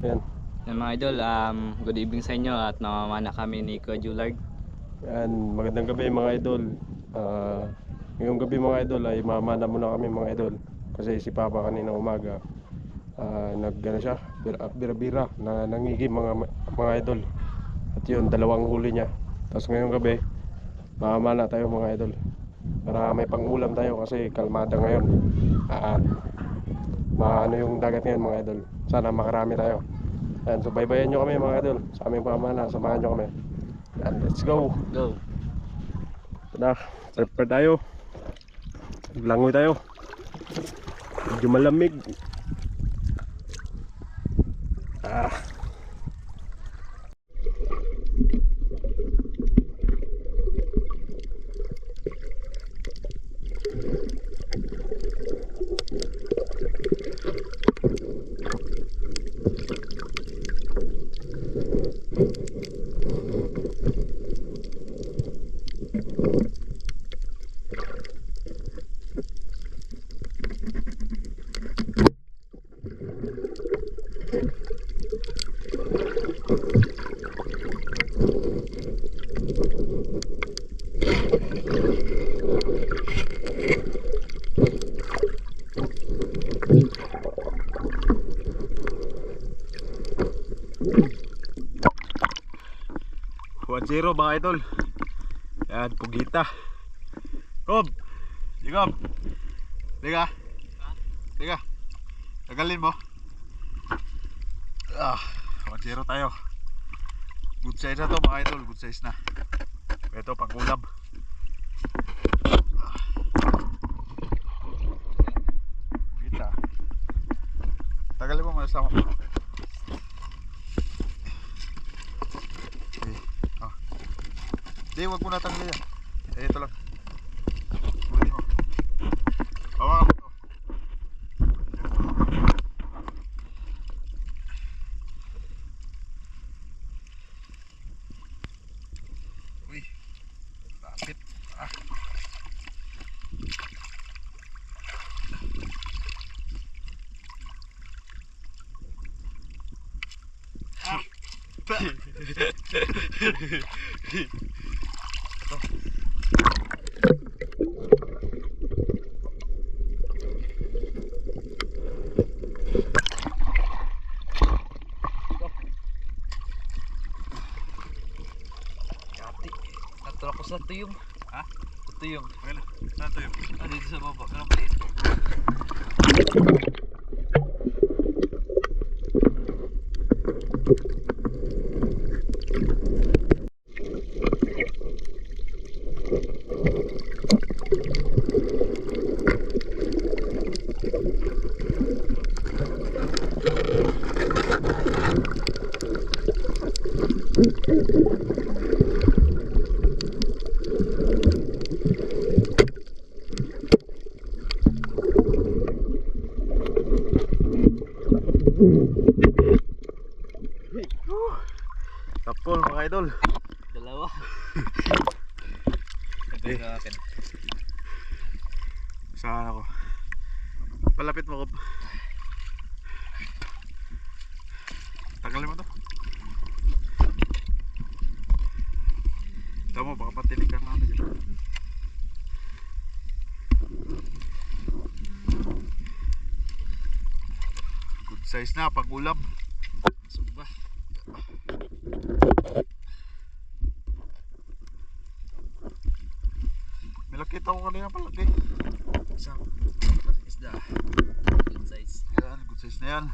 Yan. Yan mga idol, good evening sa inyo at namamana kami ni Kuya Julard. Yan, magandang gabi mga idol. Ngayong gabi mga idol ay mamana muna kami mga idol. Kasi si Papa kanina umaga nag-ano siya, bira-bira na nangigim mga idol. At yun, dalawang huli niya. Tapos ngayong gabi, mamana tayo mga idol. Para may pang-ulam tayo kasi kalmada ngayon. Maano yung dagat ngayon mga idol. Sana makarami tayo. Yan, so baybayan nyo kami mga idol. Sa aming pamana, samahan nyo kami. Yan, let's go. Go! Tara, prepare tayo. Langoy tayo. Medyo malamig. Zero mga idol. Yan, pugita. Kob! Jacob! Liga! Liga! Tagalin mo. 1-0 tayo. Good size na to mga idol. Good size na. Ito pang ulam. Pugita. Tagalin mo muna sa mo. Hindi, huwag mo natanggal yan. Ito lang. Buti mo. Hawakan mo to. Uy, lapit. Natulak ko sa tuyong. Ha? Sa tuyong. Wala. Saan tayo? Dito sa baba. Pero maliit. Tapol mga idol. Dalawa. Ito Eh. sa akin. Saan ako? Palapit mo ko. Tagalin mo to. Tama, baka patilikan namin dito. Good size na pang ulam. Suba. May nakita ko kanina palagi. Isang isda. Good size. Yan, good size na yan.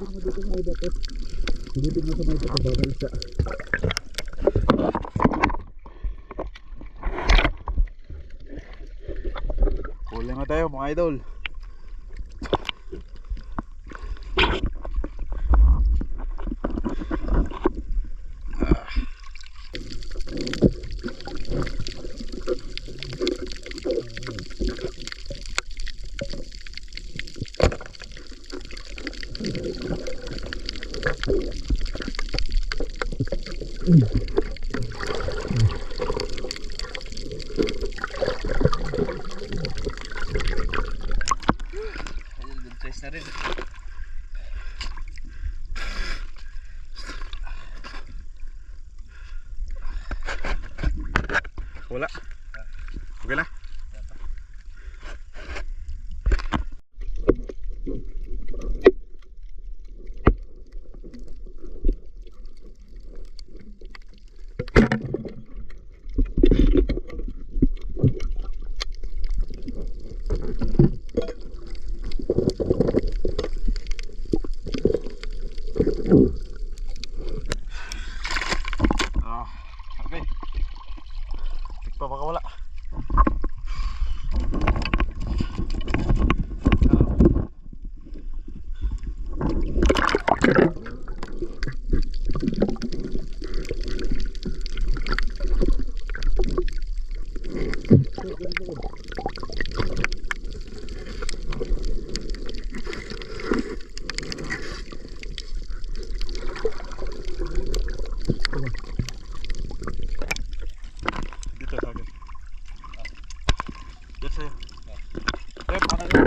mo dito sa may bato. Silipin mo sa may bato baka isa. Huli na tayo mga idol. Good size na rin. Wala. Okay na. Okay. Tikpa baka wala. Dito sa akin. Dito sa'yo. Rep, ano na?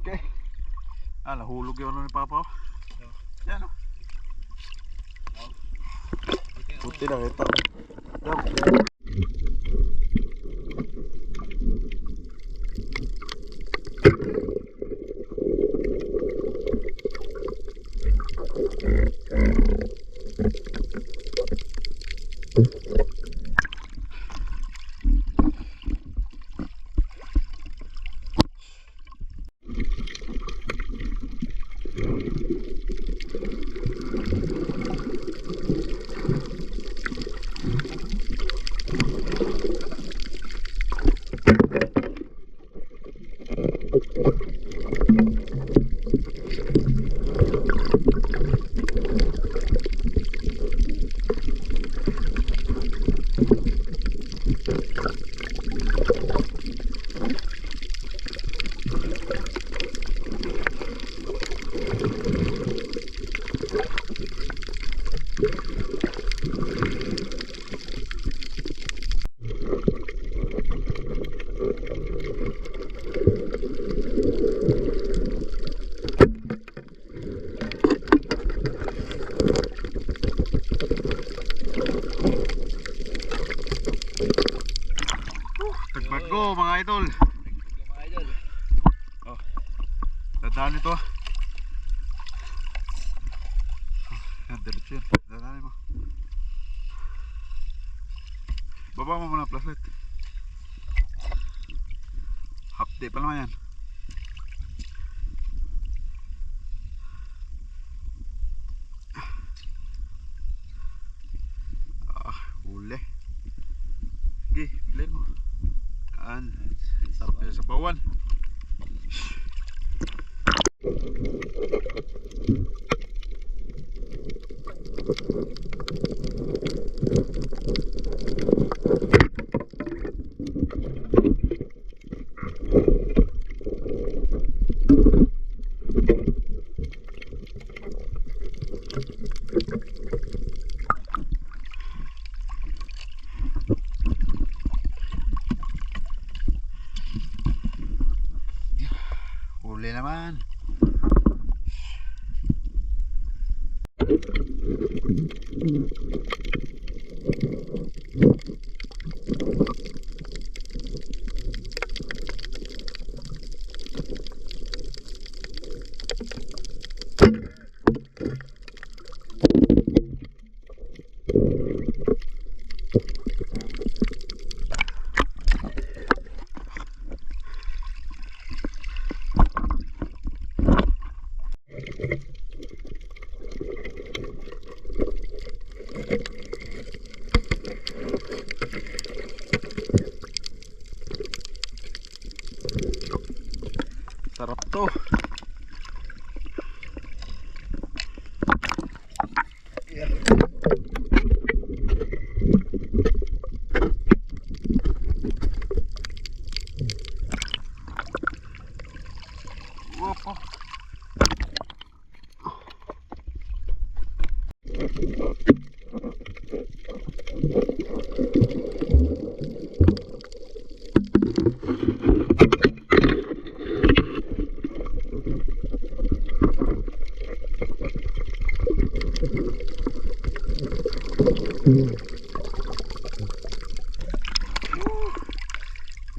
Okay. Nahulog yung ano ni Papa. Yan o. Puti lang ito. Yan. Tagbago mga idol. Mga idol. Oh, dadaan ito. Diretso yan. Dadaan mo. Baba mo muna flashlight. Half day pa naman yan. Huli. Okay, bilhin mo. Sarap niya sa bawan. Huli naman. Sarap to. Opo.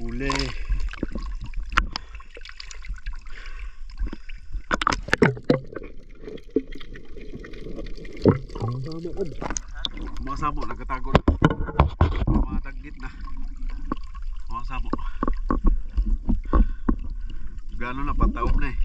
Huli. Mga samo, nagkatago na. Mga taglit na. Mga samo. Gano'n na, pataob na eh.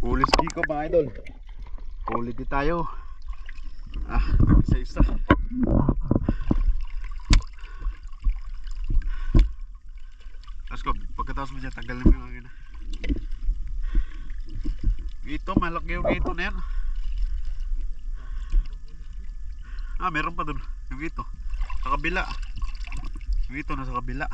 Huli si Kiko mga idol. Huli di tayo. Isa-isa. Let's go. Pagkatapos mo dyan, tanggal naman yung agina. Ito, malaki yung ito na yan. Meron pa dun. Yung ito. Sa kabila. Yung ito nasa kabila.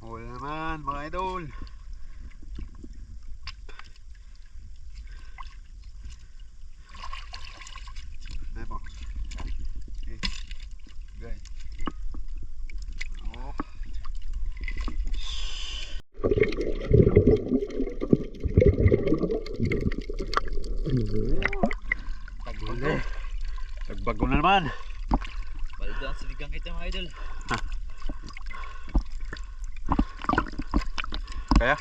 Huli naman mga idol. Ayan po. Okay. Guys. Oh. naman. Paldo ang sinigang ito mga idol. Kaya?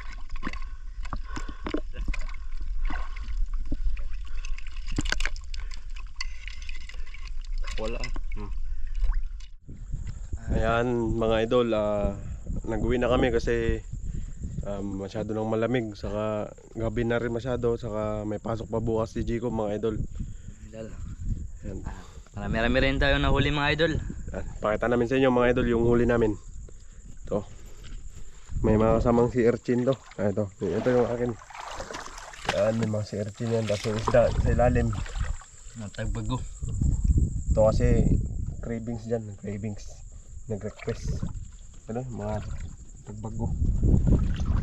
Wala. Ayan mga idol, nag-uwi na kami kasi masyado nang malamig, saka gabi na rin masyado, saka may pasok pa bukas si Jacob mga idol. Idol. Ayan. Marami-rami rin tayo nahuli mga idol. Ayan, pakita namin sa inyo mga idol yung huli namin. Ito. May mga kasamang si Erchin to. Ito yung akin. Ayan, may mga si Erchin yan. Tapos yung isda sa ilalim. Tagbago. Ito kasi cravings dyan. Cravings. Nag-request. Ano? Mga nagbago.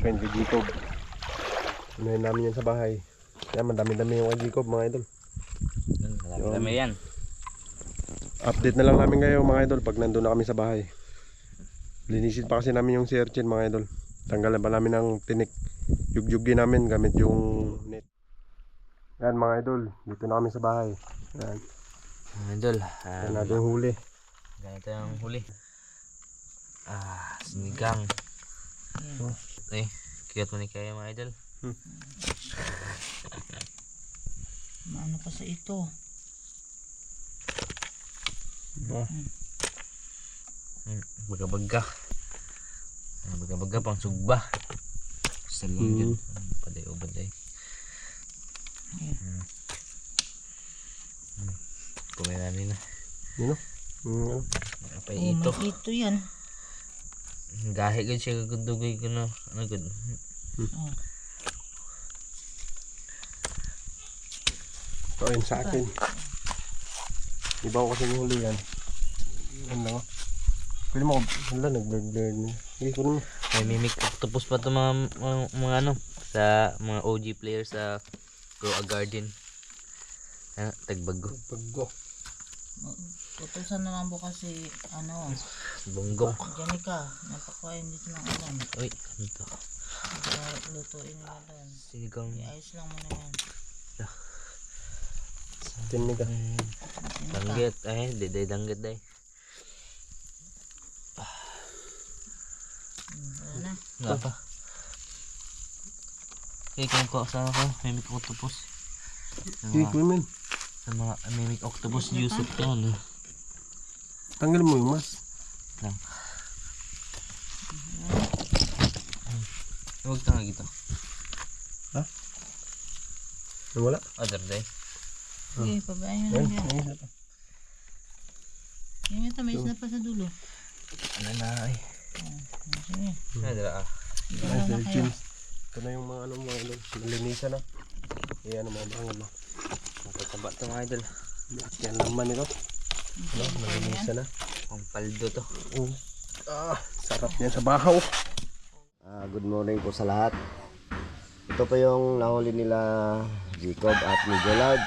Friend kay Jacob. Unahin namin yan sa bahay. Ayan, madami-dami yung kay Jacob mga idol. Marami yan. Update na lang namin kayo mga idol pag nandun na kami sa bahay. Linisin pa kasi namin yung si Erchin mga idol. Tanggalan pa namin ng tinik. Yugyugin namin gamit yung net. Yan mga idol, dito na kami sa bahay. Yan, Mga idol. yan natin yung huli. Ganito yung huli. Sinigang. Ay, cute mo ni kayo mga idol. Ano pa sa ito? Baga-baga. Baga-baga pang sugba. Sa lang yun. Paday o baday. Kumain namin na. Yun o. Ano? Apa Oh, ito? may ito yan. Gahi gud siya gudugay ko na. Ano gud? Oh. Ito yun sa akin. Iba ko kasi yung huli yan. Ano lang o. Pwede mo, wala nag-blur na. Sige, kunin mo. May mimic octopus pa to mga ano sa mga OG players sa Grow a Garden. Tagbago. Paggo. Tutusan na lang bukas si ano, Bunggok. Janica. Napakain dito ng ulam. Uy, ano to? Lutuin nila doon. Sinigang. Iayos lang muna yan. Tinig ka. Danggit. Ay, day danggit day. Wala na. Nga pa. Okay, kung ko sa ako, mimic octopus. Sige, kunin mo yun. Sa mga mimic octopus Yusuf yan. Tanggal mo yung mas. Lang. Huwag tanga gito. Wala. Other day. Sige, pabayaan nyo Ayun, lang yan. ayun, ayun. Yung ito, may isda pa sa dulo. Ano na ay. Sige. Ano dira ah. Ito Ay, na Sir kayo. James. Ito na yung mga ano mga idol. Nalinisan na. Ayan ang mga bangon mo. Magkataba to mga idol. Yan laman ito. Ano, nalinisan na. Ang paldo to. Sarap niyan sa bahaw. Good morning po sa lahat. Ito po yung nahuli nila Jacob at ni Jollard.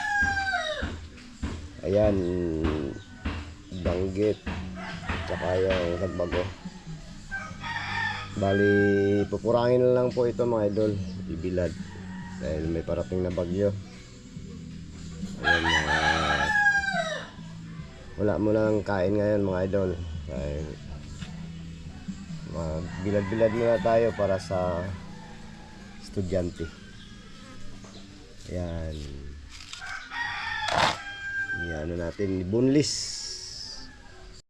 Ayan, danggit, tsaka yung tagbago. Bali, pupurangin na lang po ito mga idol, ibilad. Dahil may parating na bagyo. Ayan, wala mo nang kain ngayon mga idol. Dahil bilad-bilad muna tayo para sa estudyante. Ayan. Ayan natin, bunlis.